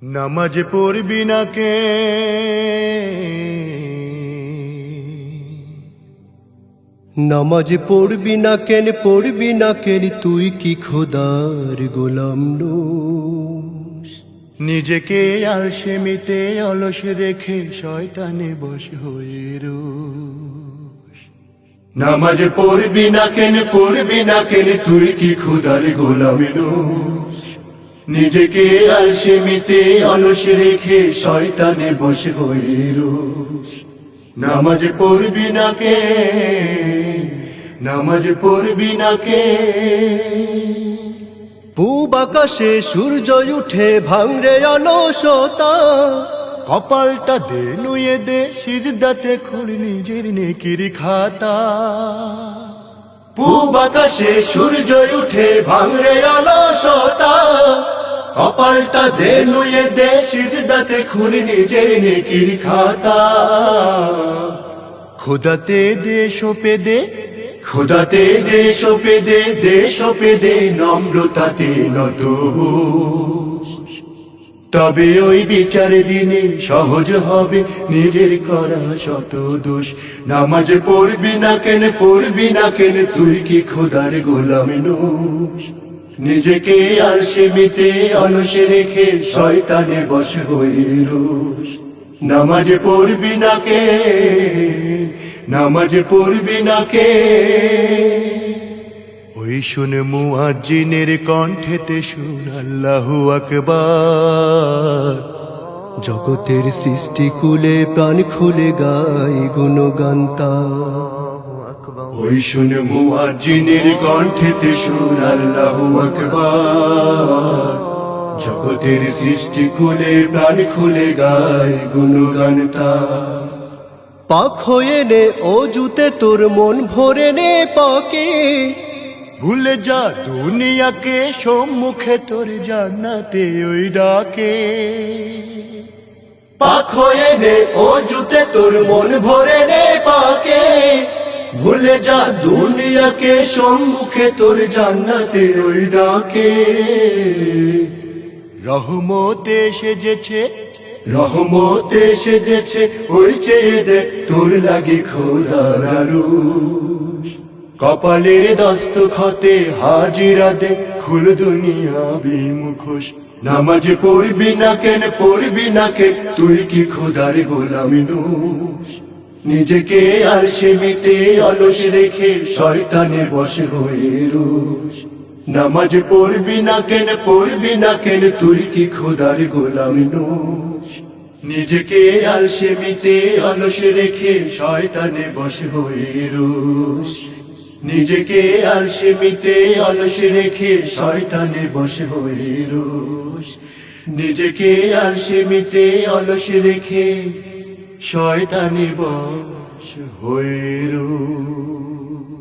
নামাজ পড়বি না কে? নামাজ পড়বি না কেন, পড়বি না কেন, তুই কি খোদার গোলাম নস? নিজেকে আলসেমিতে অলস রেখে শয়তানে বশ হয়ে রোস। নামাজ পড়বি না কেন, পড়বি না কেন, তুই কি খোদার গোলাম নস? নিজেকে আলসেমিতে অলস রেখে শয়তানে বশ হয়ে রোস। নামাজ পড়বি না কে? নামাজ পড়বি না কে? পূব আকাশে সূর্য উঠে ভাঙরে অলসতা, কপালটা দে নুয়ে দে, সিজদাতে খুল নিজের নেকির খাতা। পূব আকাশে সূর্য উঠে ভাঙরে অলসতা, কপালটা দে নুয়ে দে, সিজদাতে খুল নিজের নেকির খাতা। খোদাতে দে সোপে দে, খোদাতে দে সোপে দে, দে সোপে দে, নম্রতাতে নত হোস। তবে ওই বিচার দিনে সহজ হবে নিজের করা শত দোষ। নামাজ পড়বি না কেন, পড়বি না কেন, তুই কি খোদার গোলাম নস? নিজেকে আলসেমিতে অলস রেখে শয়তানে বশ হয়ে রোস। নামাজ পড়বি না কে? নামাজ পড়বি না কে? ওই শুন মুয়াজ্জিনের কণ্ঠেতে শুন আল্লাহু আকবার। জগতের সৃষ্টি কুলে প্রাণ খুলে গায় গুণগান তার। ওই শুন মুয়াজ্জিনের কণ্ঠেতে শুন আল্লাহু আকবার। জগতের সৃষ্টি কুলে প্রাণ খুলে গায় গুণগান তার। পাক হয়ে নে অজুতে তোর মন ভরে নে পাকে, ভুলে যা দুনিয়াকে, সম্মুখে তোর জান্নাতে ওই ডাকে। পাক হয়ে নে অজুতে তোর মন ভরে নে পাকে, ভুলে যা দুনিয়াকে, সম্মুখে তোর জান্নাতে ওই ডাকে। রহমতে সেজেছে, রহমতে সেজেছে, ওই চেয়ে দে তোর লাগে খোদার আরশ। কপালের দস্তখতে হাজিরা দে, খুল দুনিয়া বিমুখোশ। নামাজ পড়বি না কেন, পড়বি না কেন, তুই কি খোদার গোলাম নস? নিজেকে আলসেমিতে অলস রেখে শয়তানে বশ হয়ে রোস। নামাজ পড়বি না কেন, পড়বি না কেন, তুই কি খোদার গোলাম নস? নিজেকে আলসেমিতে অলস রেখে শয়তানে বশ হয়ে রোস। নিজেকে আলসেমিতে অলস রেখে শয়তানে বশ হয়ে রোস। নিজেকে আলসেমিতে অলস রেখে শয়তানে বশ হয়ে রোস।